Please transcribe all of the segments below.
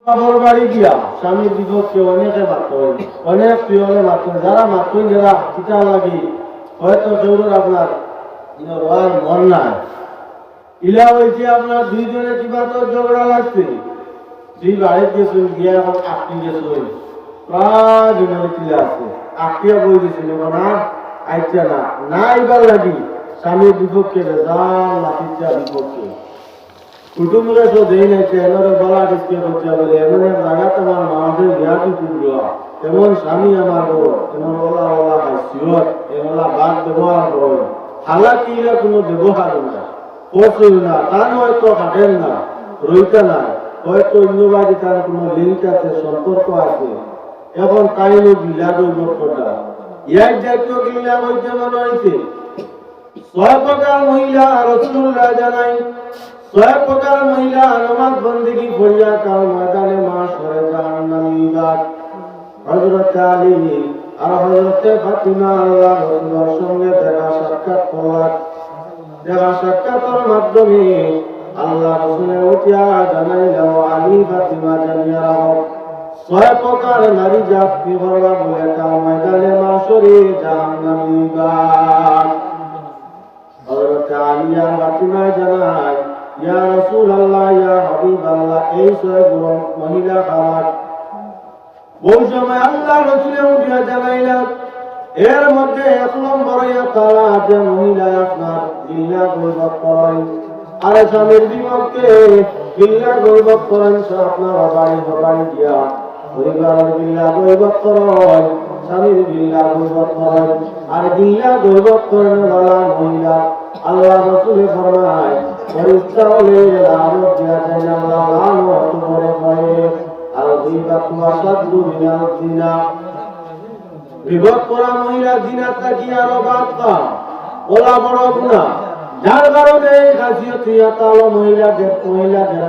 বাবার বাড়ি গিয়া স্বামীর বিপক্ষে অনেকে মাত্র অনেক প্রিয়রে মাত্র যারা মাত্র যারা চিতা লাগি হয়তো জরুর আপনার আর মন নাই ইলা হয়েছে আপনার দুইজনে কিবা তো ঝগড়া লাগছে দুই বাড়িতে গেছেন গিয়া এখন আপনি গেছেন প্রায় বিমানে তুলে আছে আপিয়া বই দিয়েছিল না আইটা না না এবার লাগি স্বামীর বিপক্ষে বেজান লাঠিটা বিপক্ষে কুটুম্বরা তো দেই না এনারে বলা ডিসকে করতে বলে এমন এক জায়গাতে আমার মামাদের বিয়া দিল এমন স্বামী আমার বড় এমন ওলা ওলা হাসিয়ত এমন বাদ ব্যবহার করে হালাকি এরা কোনো ব্যবহার না করছেন না তার হয়তো হাঁটেন না রইতে না হয়তো অন্যবাদী তার কোনো লিঙ্ক আছে সম্পর্ক আছে এখন তাই গিলা দৈব কথা ইয়ার জাতীয় গিলা হইতে মনে হয়েছে 6 প্রকার মহিলা রাসূলুল্লাহ জানাই 6 প্রকার মহিলা নামাজ বন্দেগী করিয়া কাল ময়দানে মাশরে জাহান্নামী বাদ হযরত আলী আর হযরত ফাতিমা আল্লাহ রাসূলের সঙ্গে দেখা সাক্ষাৎ করলেন দেখা সাক্ষাতের মাধ্যমে আল্লাহ রাসূলের উঠিয়া জানাইলেন আলী ফাতিমা জানিয়া রাখো 6 প্রকার নারী জাত কি করবা বলে কাল ময়দানে মাশরে জাহান্নামী বাদ হযরত আলী আর ফাতিমা জানায় ইয়া রাসূলুল্লাহ ইয়া হাবিবাল্লাহ এই 6 মহিলা খাবার বহু সময় আল্লাহ রাসূলের উঠিয়া জানাইলেন এর মধ্যে 1 নম্বর তারা যে মহিলা আপনার বিল্লাহ গর্ব করেন আর স্বামীর বিপক্ষে বিল্লাহ গর্ব করেন আপনার বাড়ি গিয়া পরিবারের বিল্লাহ গর্ব করেন স্বামীর বিল্লাহ গর্ব করেন আর বিল্লাহ গর্ব করেন বলা মহিলা আল্লাহ রাসূল ফরমায় ফেরেশতা হলে লানত দেয়া যায় না লানত করে পড়ে আর গীবত ওয়াসাদু মিনাল জিনা বিপদ করা মহিলা জিনাত কি আরো বাদকা ওলা বড় গুনাহ যার কারণে খাসিয়তিয়া তালো মহিলাদের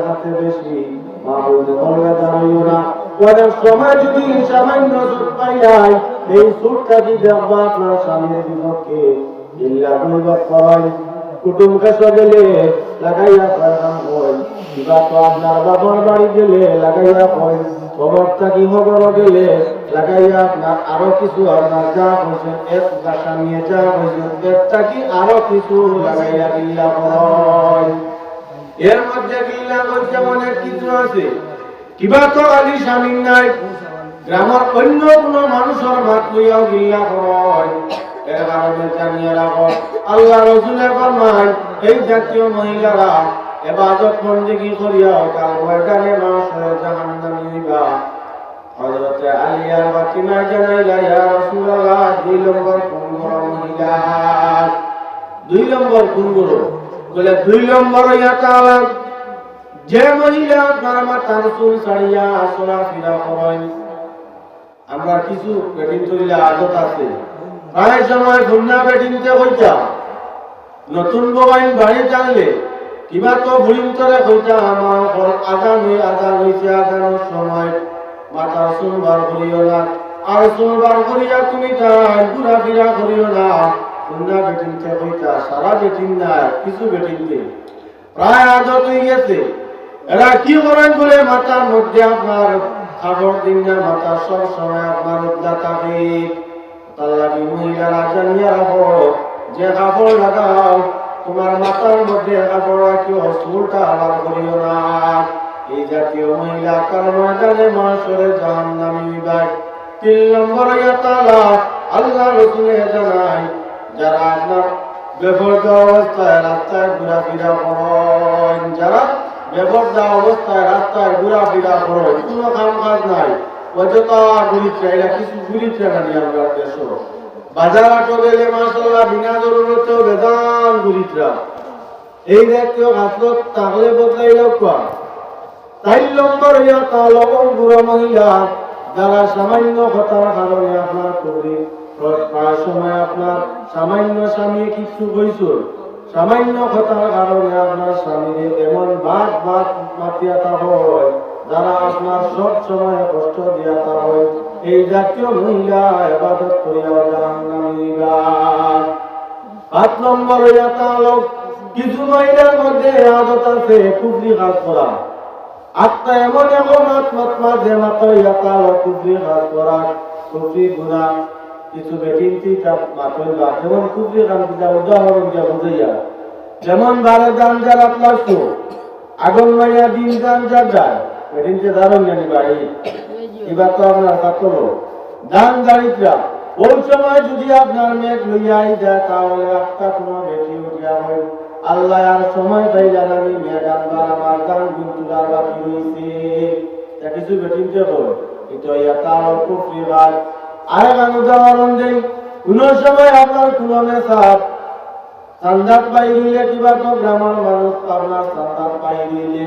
হাতে বেশি মাহবুব বলবে জানিও না ওদের সময় যদি সামান্য সুখ পাই যায় এই সুখটা কি দেখবা আপনার স্বামীর বিপক্ষে ইল্লা বিপদ করাই কুটুম কাছে গেলে লাগাইয়া প্রধান হয় কিবা তো আপনার বাবার বাড়ি গেলে লাগাইয়া হয় খবরটা কি খবর গেলে লাগাইয়া আপনার আরো কিছু আপনার যা হয়েছে এক গাছা নিয়ে যা হয়েছে একটা কি আরো কিছু লাগাইয়া গিল্লা হয় এর মধ্যে গিল্লা বলতে অনেক কিছু আছে কিবা তো আলী স্বামী নাই গ্রামের অন্য কোনো মানুষের মাত লইয়াও গিল্লা হয় এর কারণে জানিয়ে রাখো আল্লাহ রাসূলের ফরমান এই জাতীয় মহিলারা ইবাদত বন্দেগী করিয়া কাল ময়দানে মাশরে জাহান্নামী হইবা হযরত আলী আর ফাতিমা জানাইলা ইয়া রাসূলুল্লাহ 2 নম্বর কোন মহিলা 2 নম্বর কোন বলে 2 নম্বর ইয়া তাআলা যে মহিলা আপনার মাথার চুল ছাড়িয়া আসরা ফিরা করেন আমরা কিছু বেটিন তৈলা আদত আছে প্রায় সময় গুন্না বেটিনতে কইতা নতুন মোবাইল বাড়ি জানলে কিবা তো ভুলিন্তরে কইতা আমার আজান হইছে আজানের সময় মাথা চুল বার করিও না আর চুল বার করিয়া তুমি তাই ঘুরা ফিরা করিও না গুন্না বেটিনতে কইতা সারা বেটিন না কিছু বেটিনতে প্রায় আদত হয়ে গেছে এরা কি করেন বলে মাথার মধ্যে আপনার খাবার দিন না মাথা সব সময় আপনার উদ্দা থাকে তাল্লাবি মহিলারা জানিয়ে রাখো যে কাপড় লাগাও তোমার মাথার মধ্যে কাপড় রাখিও চুলটা আবার করিও না এই জাতীয় মহিলা কাল ময়দানে মাশরে জাহান্নামী হইবে 3 নম্বর তাআলা আল্লাহ রাসূলে জানায় যারা আপনার বেপরদা অবস্থায় রাস্তায় ঘোরাফেরা করেন যারা বেপরদা অবস্থায় রাস্তায় ঘোরাফেরা করেন কোনো কাম কাজ নাই অযথা ঘুরি চাইলা কিছু ঘুরি চাইলা নিয়ে আমরা দেশ বাজার আটো গেলে মাশাআল্লাহ বিনা জরুরতে বেদান ঘুরিতরা এই জাতীয় হাসলত তাহলে বদলাইল কোয়া 4 নম্বর ইয়া তাআলা বুড়া মহিলা যারা সামান্য কথার কারণে আপনার করে প্রায় সময় আপনার সামান্য স্বামী কিছু কইছো সামান্য কথার কারণে আপনার স্বামীকে এমন বাদ মাতিয়া তা হয় যারা আপনার সব সময় কষ্ট দিয়া তা হয় এই জাতীয় মহিলা ইবাদত করিয়া জাহান্নামী হইবা 5 নম্বর ইয়া তাআলা কিছু মহিলার মধ্যে আদত আছে কুফরি কাজ করা আত্মা এমন এমন আত্মা যে মাত্র ইয়াতা কুফরি কাজ করা কুফরি গুনাহ কিছু বেটিনতি তার মাত্রই বা যেমন কুফরি কাজ কিটা উদাহরণ দিয়া বুঝাইয়া যেমন বারে দান যার আত্মাসু আগুন মাইয়া দিন দান যার যায় বেটিনতে দারুণ জানি ভাই এবার তো আপনার ছাত্র দান দারিদ্রা ওই সময় যদি আপনার মেঘ লইয়াই যায় তাহলে আপনার কোনো বেটি উঠিয়া হয় আল্লাহ আর সময় পাই জানানি মেঘ আনবার আমার দান কিন্তু আর বাকি রয়েছে তা কিছু বেটিনতে বল এটা ইয়াতা কুফরি বাদ আরেক উদাহরণ দেই কোন সময় আপনার কোন মেসাব সান্দাত পাই রইলে কিবা তো গ্রামের মানুষ আপনার সান্দাত পাই রইলে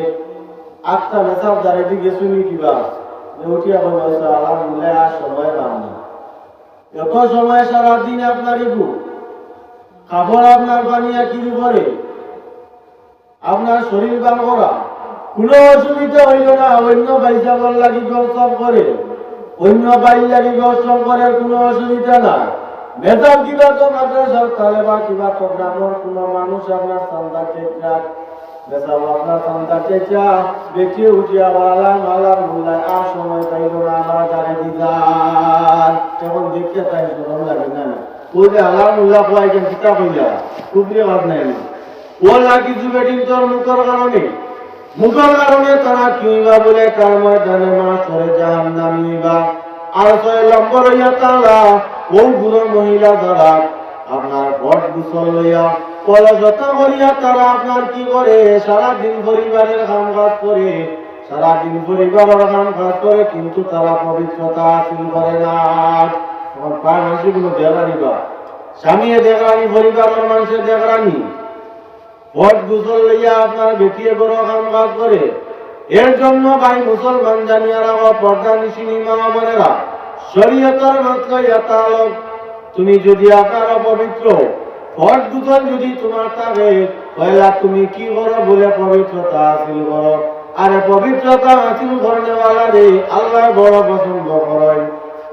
আটটা মেসাব দাঁড়িয়ে গেছুনি কিবা উঠিয়া বলছে আলহামদুলিল্লাহ আর সময় পাবনা এত সময় সারাদিন আপনার ইবু কাপড় আপনার বানিয়া কি করে আপনার শরীর বান করা কোনো অসুবিধা হইল না অন্য বাইসাবল লাগি সব করে অন্য বাইর লাগি সব করে কোনো অসুবিধা না মেধাব কিবা তো মাদ্রাসার তালে বা কিবা তো গ্রামের কোনো মানুষ আপনার চান্দা চেষ্টা বেসাব আপনার চান্দা চেষ্টা বেঁচে উঠিয়া আলাম আলাম বললাই আর সময় পাইল না আমার গাড়ি দিদার তখন দেখতে তাই গরম লাগে না ওই যে আলহামদুলিল্লাহ পাই কেন চিতা কইলা খুব ভাব নাই ও লাগি বেটিন তোর মুখের কারণে তারা কিবা বলে কার ময়দানে মা সরে জাহান্নামীবা আর 6 নম্বর ইয়া তাআলা ওই বুড়ো মহিলা যারা আপনার ভট গুছল লইয়া কলজতা করিয়া তারা আপনার কি করে সারা দিন পরিবারের কাম কাজ করে সারা দিন পরিবারের কাম কাজ করে কিন্তু তারা পবিত্রতা হাসিল করে না তোমার পাঁচ মাসগুলো দেখানিবা স্বামী দেখানি পরিবারের মানুষের দেখানি ভট গুছল লইয়া আপনার বেটিয়ে বড় কাম কাজ করে এর জন্য ভাই মুসলমান জানিয়া রাখো পর্দা নিশিনী মা বোনেরা শরীয়তের মাত্র ইয়াতা তুমি যদি আপনার অপবিত্র ভট গুছল যদি তোমার থাকে তাহলে তুমি কি করো বলে পবিত্রতা হাসিল করো আরে পবিত্রতা হাসিল করনেওয়ালা রে আল্লাহ বড় পছন্দ করেন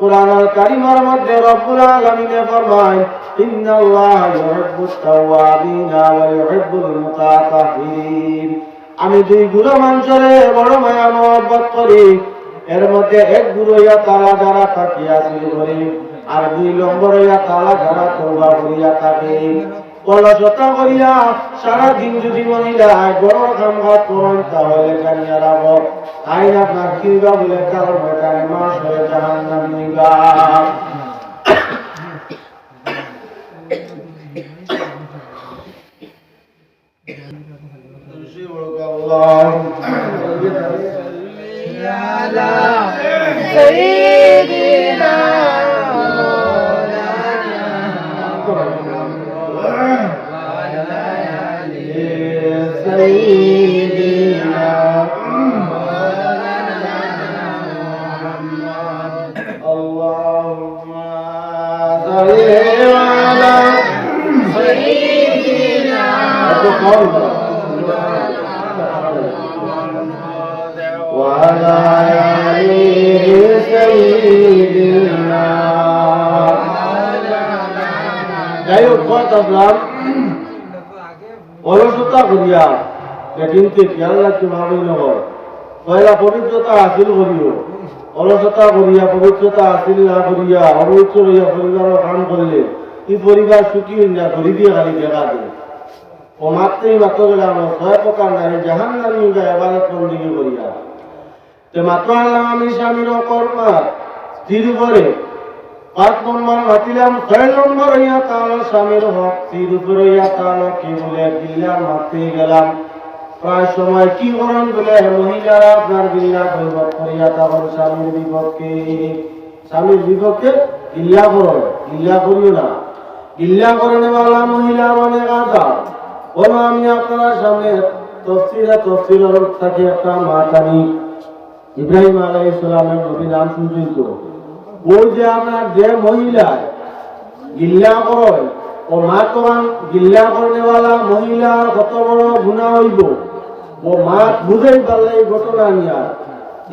কুরআনুল কারীমের মধ্যে রব্বুল আলামিন ফরমায় ইন্নাল্লাহা ইউহিব্বুত তাওয়াবিনা ওয়া ইউহিব্বুল মুতাতাহহিরিন আমি দুই গুরু মানুষের বড় মায়া মহব্বত করি এর মধ্যে এক গুরু ইয়া তাআলা যারা তাকিয়া আসিল করি আর 2 নম্বর ইয়া তাআলা যারা তওবা করিয়া থাকে কলজতা করিয়া সারা দিন যদি মহিলা বড় কাম কাজ করেন তাহলে জানিয়া রাখো তাই আপনার কিবা বলে কারণ ময়দানে মা সরে জাহান্নামীবা سيدنا وعلى آله سيدنا যাই হোক কথা বললাম অলসতা করিয়া কিন্তু খেয়াল রাখতে ভাবই নগর পয়লা পবিত্রতা হাসিল করিও অলসতা করিয়া পবিত্রতা হাসিল না করিয়া অপবিত্র হইয়া পরিবারের কাম করলে এই পরিবার সুখী হইয়া ঘুরি দিয়ে খালি দেখা দেয় ও মাত্রই মাত্র গেলাম 6 প্রকার নারী জাহান্নামী হইয়া ইবাদত বন্দেগী করিয়া তে মাত্র আল্লাহ আমি স্বামীর কর্মা স্থির করে 5 নম্বর হাতিলাম 6 নম্বর হইয়া তাহলে স্বামীর হক স্থির করে হইয়া তাহলে কি বলে গিল্লা মারতে গেলাম প্রায় সময় কি করেন বলে মহিলারা আপনার গিল্লা করিয়া তখন স্বামীর বিপক্ষে গিল্লা করো গিল্লা করিও না গিল্লা করে নেওয়ালা মহিলা অনেক আদা বলো আমি আপনার সামনে তফসিরের থেকে একটা মাতানি ইব্রাহিম আলাইহিস সালামের নবী নাম শুনছেন তো ওই যে আপনার যে মহিলা গিল্লা করে ও মা তোমার গিল্লা করনেওয়ালা মহিলা কত বড় গুনাহ হইব ও মা বুঝাই পারলে এই ঘটনা নিয়া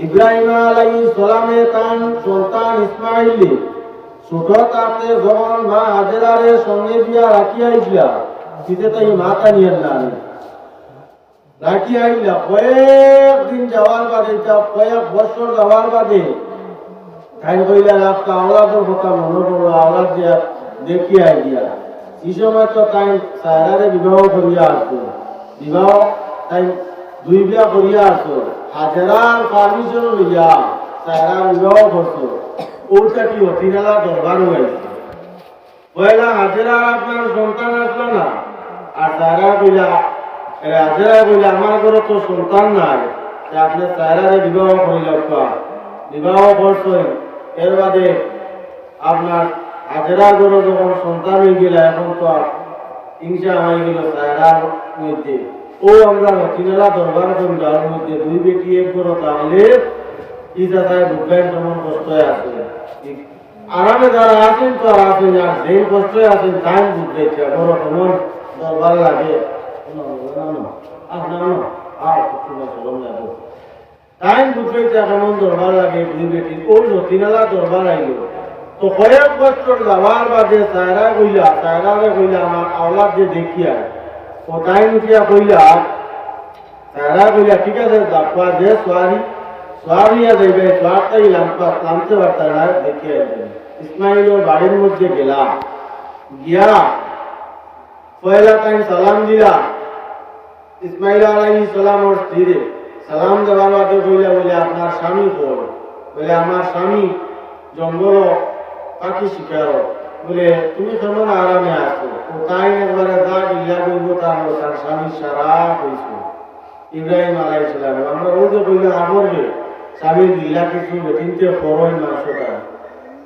ইব্রাহিম আলাইহিস সালামে তার সন্তান ইসমাইল ছোট তাতে যখন মা হাজেরারে সঙ্গে দিয়া রাখিয়া আইছিলা সেটা তো এই মাতা নিয়ে না রাখি আইলা কয়েকদিন যাওয়ার বাদে কয়েক বছর যাওয়ার বাদে তাই কইলা একটা আওলাদের কথা মনে পড়লো, আওলাদ দিয়া দেখি আইডিয়া এই সময় তো তাই সায়রারে বিবাহ করিয়া আসতো, বিবাহ তাই দুই বিয়া করিয়া আসতো, হাজারার পারমিশন লইয়া সায়রা বিবাহ করতো। ওটা কি অতিনালা দরবার হয়েছে পয়লা হাজারার আপনার সন্তান আসলো না, আর সায়রা কইলা হাজারা কইলা আমার ঘরে তো সন্তান নাই, আপনি সায়রারে বিবাহ করিল, বিবাহ করছেন এর বাদে আপনার হাজারা ঘরে যখন সন্তান হয়ে গেল, এখন তো হিংসা হয়ে গেল সায়রার মধ্যে। ও আমরা রতিনালা দরবার করি যার মধ্যে দুই বেটি এক করো, তাহলে ইজা তাই বুঝবেন যেমন কষ্ট আছে, আরামে যারা আছেন তো আর আছেন, আর যে কষ্ট আছেন তাই বুঝতে বড় কেমন দরবার লাগে তাই বুঝতে কেমন দরবার লাগে দুই বেটি। ও রতিনালা দরবার আইল তো কয়েক বছর যাওয়ার বাদে সায়রারে কইলা আমার আওলাদ যে দেখিয়া ও তাই উঠিয়া কইলা, সায়রা কইলা ঠিক আছে যাবা যে সোয়ারিয়া যাইবে, সোয়ারটাই নামতে পারতা না, দেখিয়া ইসমাইলের বাড়ির মধ্যে গেলাম, গিয়া পয়লা টাইম সালাম দিলা ইসমাইল আলাইহিস সালামের স্ত্রীরে, সালাম দেওয়ার বাদে কইলা বলে আপনার স্বামী কই? বলে আমার স্বামী জঙ্গল পাখি শিকার, বলে তুমি কেমন আরামে আছো? ও তাই একবারে যা গিল্লা করবো তার স্বামী সারা কইছো ইব্রাহিম আলাইহিস সালাম। আমরা ও যে কইলা আমরবে স্বামীর গিল্লা কিছু বেটিনতে করই মাংসটা,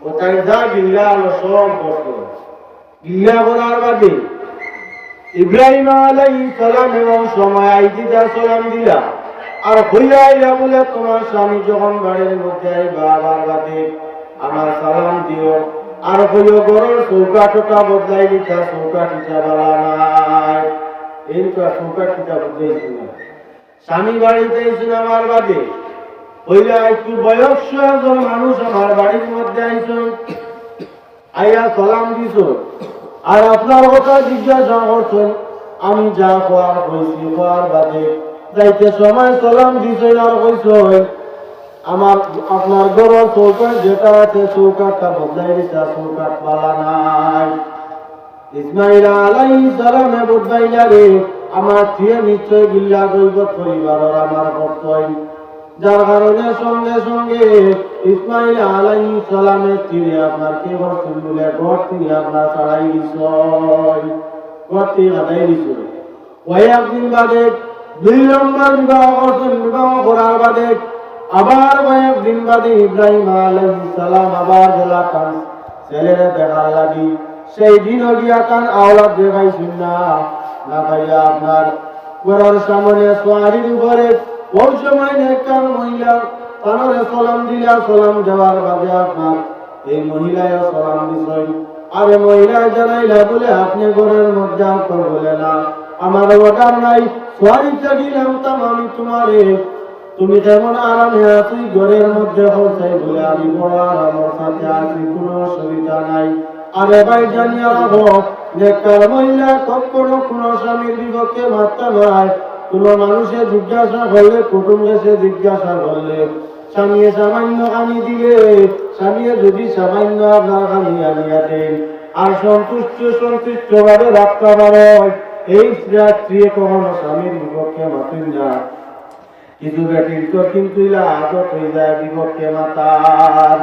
ও তাই যা গিল্লা আলো সব করতো। গিল্লা করার বাদে ইব্রাহিম আলাইহিস সালাম এবং সময় আইদিদা সালাম দিলা, আর হইয়া আইলা বলে তোমার স্বামী যখন বাড়ির মধ্যে আইবা আবার বাদে আমার সালাম দিও, আর হইল গরর চৌকাঠটা বদলাই দিতা, চৌকাঠিটা বলা নাই, এইটা চৌকাঠিটা বুঝাইছি না। স্বামী বাড়িতে আইসুন আমার বাদে হইলা একটু বয়স্ক একজন মানুষ আমার বাড়ির মধ্যে আইসুন, আইয়া সালাম দিছ, আর আপনার কথা জিজ্ঞাসা করছেন, আমি যা খোয়ার কইছি খোয়ার বাদে যাইতে সময় সালাম দিছ আর কইছ আমার আপনার ঘর চৌকাট যেটা আছে চৌকাটটা বদলাই দিতা, চৌকাট পালা নাই। ইসমাইল আলাইহিস সালামে বদলাইলা রে আমার থিয়ে নিশ্চয় গিল্লা গইবত পরিবারের আমার কর্তব্য, যার কারণে সঙ্গে সঙ্গে ইসমাইল আলাইহিস সালামের স্ত্রী আপনার কে বলছেন বলে ঘর থেকে আপনার ছাড়াই দিছ, ঘর থেকে হাতাই দিছ। কয়েকদিন বাদে 2 নম্বর বিবাহ করছেন, বিবাহ করার বাদে আবার কয়েকদিন বাদে ইব্রাহিম আলাইহিস সালাম আবার গেলা কান ছেলেরে দেখার লাগি, সেই দিন গিয়া কান আওলাদ দেখাইছেন না, না ভাইয়া আপনার ঘরের সামনে সোয়ারির উপরে ওই সময় একটা মহিলা তারে সালাম দিলা, সালাম দেওয়ার বাদে আপনার এই মহিলায় সালাম দিছেন, আরে মহিলা জানাইলা বলে আপনি ঘরের মধ্যে বলে না আমার ওটার নাই, সোয়ারিটা দিলাম তাম আমি তোমারে, তুমি যেমন আরামে আছি ঘরের মধ্যে হচ্ছে বলে আমি বড় আরামের সাথে আছি, কোনো অসুবিধা নাই। আরে ভাই জানিয়া রাখো নেককার মহিলা কখনো কোনো স্বামীর বিপক্ষে মারতে নাই, কোন মানুষের জিজ্ঞাসা করলে কুটুম্বে সে জিজ্ঞাসা করলে স্বামী সামান্য আনি দিলে স্বামী যদি সামান্য আপনার আনি আনিয়া দেন আর সন্তুষ্ট ভাবে রাখতে পারে, এই স্ত্রী কখনো স্বামীর বিপক্ষে মাতুন না। কিছু বেটির তো কিন্তু আদত হয়ে যায় বিপক্ষে মাতার।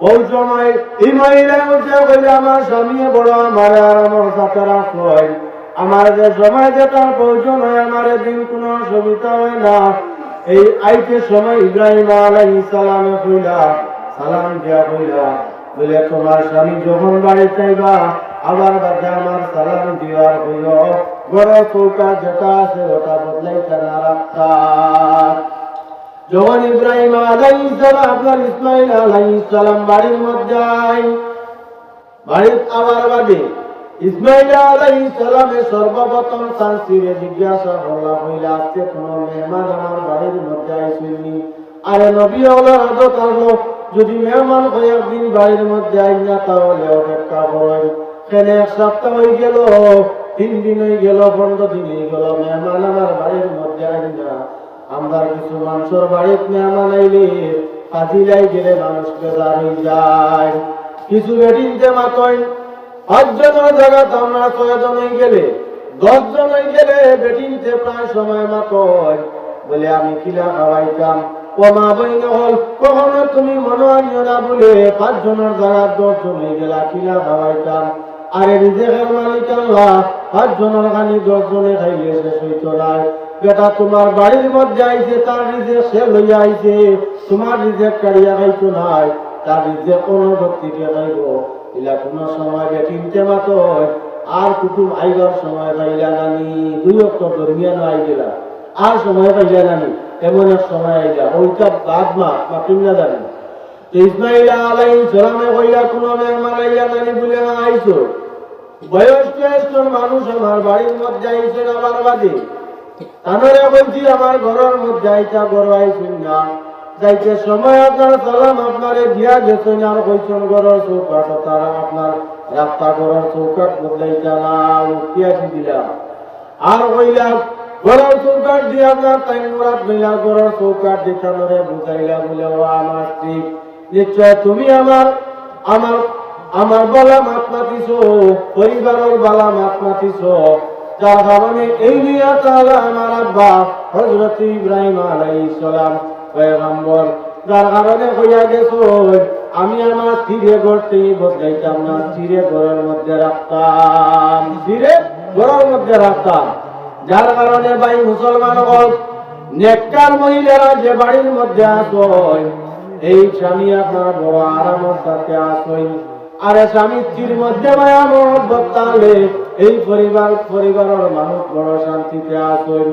ওই সময় এই মহিলা উঠে বললে আমার স্বামী বড় আমার আর আমার সাথে রাখয়, আমার যে সময় যেটার প্রয়োজন হয় আমার দিন কোনো অসুবিধা হয় না। এই আইতে সময় ইব্রাহিম আলাইহিস সালামে কইলা, সালাম দিয়া কইলা বলে তোমার স্বামী যখন বাড়িতে আইবা আবার বাদে আমার সালাম দিয়া কইল, ঘর চৌকা যেটা আছে ওটা বদলাইতে না রাখতা। যখন ইব্রাহিম আলাইহিস সালাম আপনার ইসমাইল আলাইহিস সালাম বাড়ির মধ্যে আই, বাড়ির আবার বাদে ইসমাইল আলাইহিস সালামের সর্বপ্রথম শান্তিরে জিজ্ঞাসা করলা হইলা আজকে কোনো মেহমান আমার বাড়ির মধ্যে আইসেনি? আরে নবী ওলার আদত আসলো যদি মেহমান কয়েকদিন বাড়ির মধ্যে আই না তাহলে অপেক্ষা করেন, কেন 1 সপ্তাহ হয়ে গেল 3 দিন হয়ে গেল, 15 দিন হয়ে গেল, মেহমান আমার বাড়ির মধ্যে আইন না। আমরা কিছু মানুষের বাড়িতে মেহমান আইলে ফাজিলাই গেলে মানুষ বেজার হয়ে যায়। কিছু বেটিনতে মাতই 5 জনের জায়গাতে আমরা 6 জন হয়ে গেলে, 10 জন হয়ে গেলে বেটিনতে প্রায় সময় মাতই বলে আমি কিলা খাওয়াইতাম। ও মা বইন হল, কখনো তুমি মনে আনিও না বলে 5 জনের জায়গা 10 জন হয়ে গেলা কিলা খাওয়াইতাম। আরে রিজেকের মালিক আল্লাহ, 5 জনের খানি 10 জনে খাইলে শেষ হইতো না। বেটা তোমার বাড়ির মধ্যে আইছে, তার রিজেক সে লইয়া আইছে, তোমার রিজেক কাড়িয়া খাইতো নাই, তার রিজেক অনুভূতিকে খাইব। ইলা কোনো সময় বেটিনতে মাতো আর কুটুম আইবার সময় পাইলা নানি, 2 অক্টোবর ধর্মিয়া আই গেলা আর সময় পাইলা নানি, এমন এক সময় আইলা ওইটা বাদ মা কিনা জানি। ইসমাইল আলাইহিস সালামে কইলা কোনো মেহমান আইলা নানি বলে না আইছো, বয়স্ক মানুষ আমার বাড়ির মধ্যে আইছে না বারবাদী, তানরে বলছি আমার ঘরের মধ্যে আইতা ঘর আইছেন না, যাইতে সময় আপনার সালাম আপনারে দিয়া গেছেন, আর কইছেন ঘরের চৌকাট তারা আপনার রাস্তা ঘরের চৌকাট বদলাইতা না উঠিয়াছি দিলাম। আর কইলা ঘরের চৌকাট দিয়ে আপনার তাই মুরাদ মিলা ঘরের চৌকাট দেখানোরে বুঝাইলা বলে ও আমার স্ত্রী, নিশ্চয় তুমি আমার আমার আমার বালা মাত মাতিছ, পরিবারের বালা মাত মাতিছ, যার কারণে এই নিয়া তাআলা আমার আব্বা হযরত ইব্রাহিম আলাইহিস সালাম পয়গম্বর, যার কারণে কইয়া গেছো আমি আমার স্থিরে করতেই বদলাইতাম না, স্থিরে ঘরের মধ্যে রাখতাম, স্থিরে ঘরের মধ্যে রাখতাম। যার কারণে ভাই মুসলমান হল, নেককার মহিলারা যে বাড়ির মধ্যে আসয়, এই স্বামী আপনার বড় আরামের সাথে আসয়। আর স্বামী স্ত্রীর মধ্যে মায়া মহব্বত তাহলে এই পরিবারের মানুষ বড় শান্তিতে আসয়।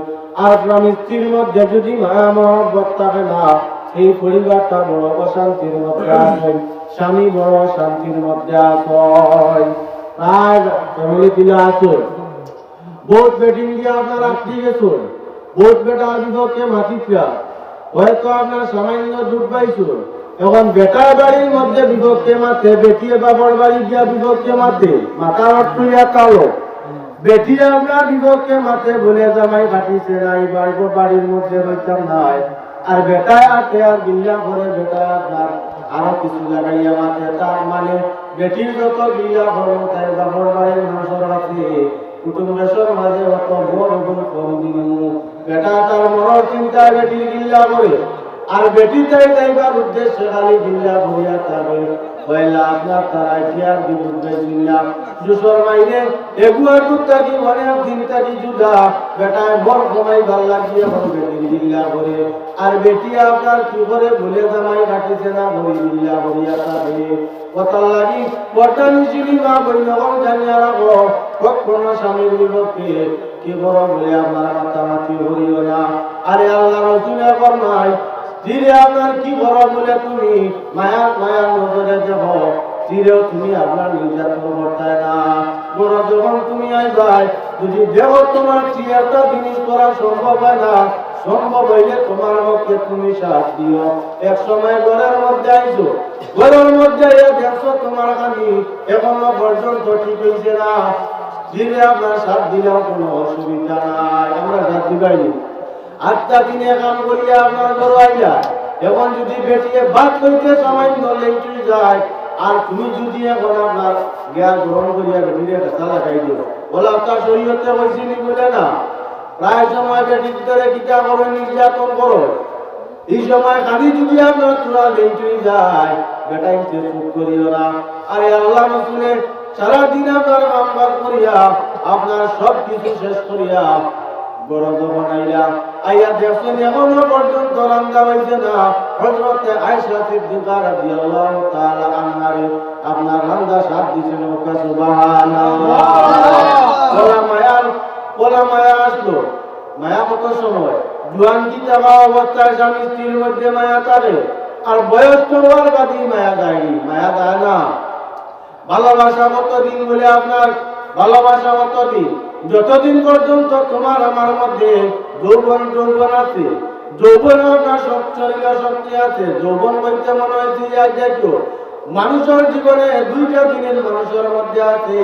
আর স্বামী স্ত্রীর মধ্যে যদি মায়া মহব্বত থাকে না, এই পরিবারটা বড় অশান্তির মধ্যে আসয়, স্বামী বড় শান্তির মধ্যে আসয়। প্রায় ফ্যামিলি পিলা আসয়, বহুত বেটিং দিয়ে আপনার আটকে গেছেন, বহুত বেটা বিপক্ষে মাতিকা, হয়তো আপনার সামান্য দুধ পাইছেন, এখন বেটার বাড়ির মধ্যে বিপক্ষে মাতে, বেটিয়ে বাবার বাড়ি গিয়া বিপক্ষে মাতে, মাথার অট্টুইয়া কালো, বেটিয়ে আপনার বিপক্ষে মাতে বলে জামাই কাটিছে নাই, বাড়ির মধ্যে রইতাম নাই। আর বেটায় আটে আর গিল্লা ঘরে বেটায় আপনার আরো কিছু লাগাইয়া মাতে, তার মানে বেটির যত গিল্লা ঘর তাই বাবার বাড়ির মানুষের আছে কুটুম্বের মাঝে অত বড় গুণ কম দিন। বেটা তার মনের চিন্তায় বেটির গিল্লা করে, আর বেটি তাই যাইবার উদ্দেশ্যে খালি গিল্লা করিয়া থাকে। পয়লা আপনার তারা ইতিহাস বিরুদ্ধে গিল্লা জুসর মাইনে এগুয়ার থাকি অনেক দিন থাকি জুদা, বেটায় বর কমাই ভাল লাগিয়ে বেটির গিল্লা করে। আর বেটি আপনার কি করে বলে জামাই কাটিছে না বই গিল্লা করিয়া থাকে। কথা লাগি বর্তানি চিনি মা বইন জানিয়া রাখো, কখনো স্বামীর বিপক্ষে কি করো বলে আপনার মাতামাতি হরিও না। আরে আল্লাহ রসুলের ফরমায় ধীরে আপনার কি করো বলে তুমি মায়ার নজরে দেখো, ধীরেও তুমি আপনার নির্যাতন বর্তায় না। বড় যখন তুমি আইবাই যদি দেহ তোমার একটা জিনিস করা সম্ভব হয় না, সম্ভব হইলে তোমার পক্ষে তুমি সাথ দিও। এক সময় ঘরের মধ্যে আইছো, ঘরের মধ্যে দেখছো তোমার খানি এখনো পর্যন্ত ঠিক হয়েছে না, ধীরে আপনার সাথ দিলেও কোনো অসুবিধা নাই, আমরা সাথ দিবাইনি। 8টা দিনে কাম করিয়া আপনার ঘর আইলা, এখন যদি বেটিয়ে ভাত হইতে সামান্য লেটু যায়, আর তুমি যদি এখন আপনার গ্যাস গ্রহণ করিয়া বেটিয়ে কাঁচা লাগাই দিও, বলে আপনার শরীরতে হয়েছে নি বলে না। প্রায় সময় বেটির ভিতরে কিতা করো, নির্যাতন করো, এই সময় খালি যদি আপনার তোরা লেটু যায়, বেটাই চুপ করিও না। আরে আল্লাহ রসুলের সারাদিন আপনার কাম কাজ করিয়া আপনার সব কিছু শেষ করিয়া বড় যখন আইয়া দেখছেন এখনো পর্যন্ত রান্না হয়েছে না, হযরতে আয়েশা সিদ্দিকা রাদিয়াল্লাহু তাআলা আনহার আপনার রান্না স্বাদ দিয়েছেন। সুবহানাল্লাহ। বলা মায়া আসলো, মায়া কত সময় জোয়ান কি থাকা অবস্থায় স্বামী স্ত্রীর মধ্যে মায়া থাকে, আর বয়স্ক হওয়ার বাদী মায়া যায়নি, মায়া যায় না। ভালোবাসা কতদিন বলে আপনার ভালোবাসা কতদিন, যতদিন পর্যন্ত তোমার আমার মধ্যে যৌবন আছে, যৌবন আপনার শরীরে শক্তি আছে, যৌবন বলতে মনে হয়েছে দেখো মানুষের জীবনে দুইটা জিনিস মানুষের মধ্যে আছে,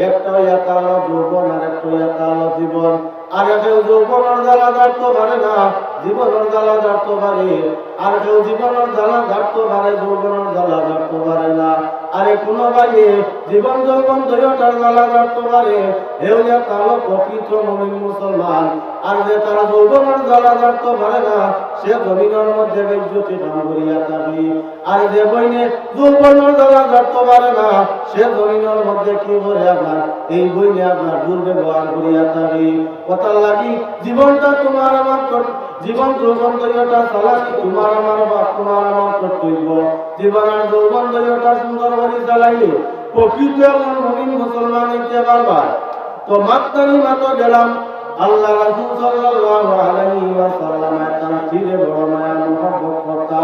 একটা হইয়াতা হলো যৌবন আর একটা হইয়াতা হলো জীবন। আর কেউ যৌবনের জ্বালা ধরতে পারে না, জীবনের জ্বালা ধরতে পারে। আর কেউ জীবনের জ্বালা ধরতে পারে, যৌবনের জ্বালা ধরতে পারে না। আরে কোনো ভাইয়ে জীবন যৌবন দুইটার জ্বালা ধরতে পারে, এ হইয়াতা হলো প্রকৃত মুমিন মুসলমান। আর যে তারা যৌবনের জ্বালা ধরতে পারে না, সে জমিনের মধ্যে বেজ্জতি কাম করিয়া থাকে। আর যে বইনে যৌবনের জ্বালা ধরতে পারে না, সে জমিনের মধ্যে কি করে আপনার এই বইনে আপনার দুর্ব্যবহার করিয়া থাকে। কথার লাগি জীবনটা তোমার আমার জীবন যৌবন দৈয়টা চালাকি তোমার আমার বাপ তোমার আমার কর্তব্য। জীবন আর যৌবন দৈয়টা সুন্দর করে চালাইলে প্রকৃত এমন মুমিন মুসলমান হইতে পারবা। তো মাত্তানি মাত্র গেলাম আল্লাহ রাসূল সাল্লাল্লাহু আলাইহি ওয়াসাল্লাম তার চিরে বড় মায়া মহব্বত করতা।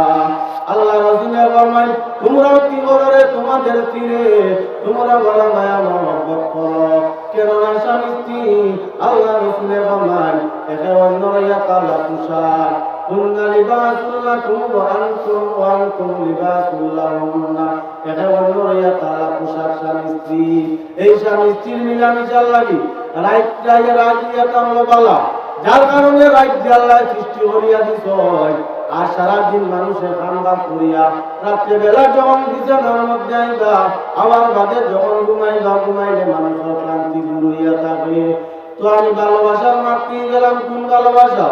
আল্লাহ রাসূল ফরমায় তোমরা কি করে তোমাদের চিরে তোমরা বড় মায়া মহব্বত করো, কেননা স্বামী স্ত্রী আল্লাহ রাসূল ফরমায় একে অন্যরা ইয়াকালা তুষার কুন্না লিবাসুল লাকুম ওয়া আনতুম লিবাসুল লাহুন্না। একে অন্যরা ইয়াকালা তুষার স্বামী স্ত্রী, এই স্বামী স্ত্রীর মিলামিশার লাগি যার কারণে রাজ্য আল্লাহ সৃষ্টি করিয়া দিছ। আর সারাদিন মানুষের কামবাম করিয়া রাত্রে বেলা যখন বিছানার মধ্যে আইবা আবার বাদে যখন ঘুমাইবা, ঘুমাইলে মানুষের ক্লান্তি দূর হইয়া থাকে। তো আমি ভালোবাসার মাঠ নিয়ে গেলাম। কোন ভালোবাসা?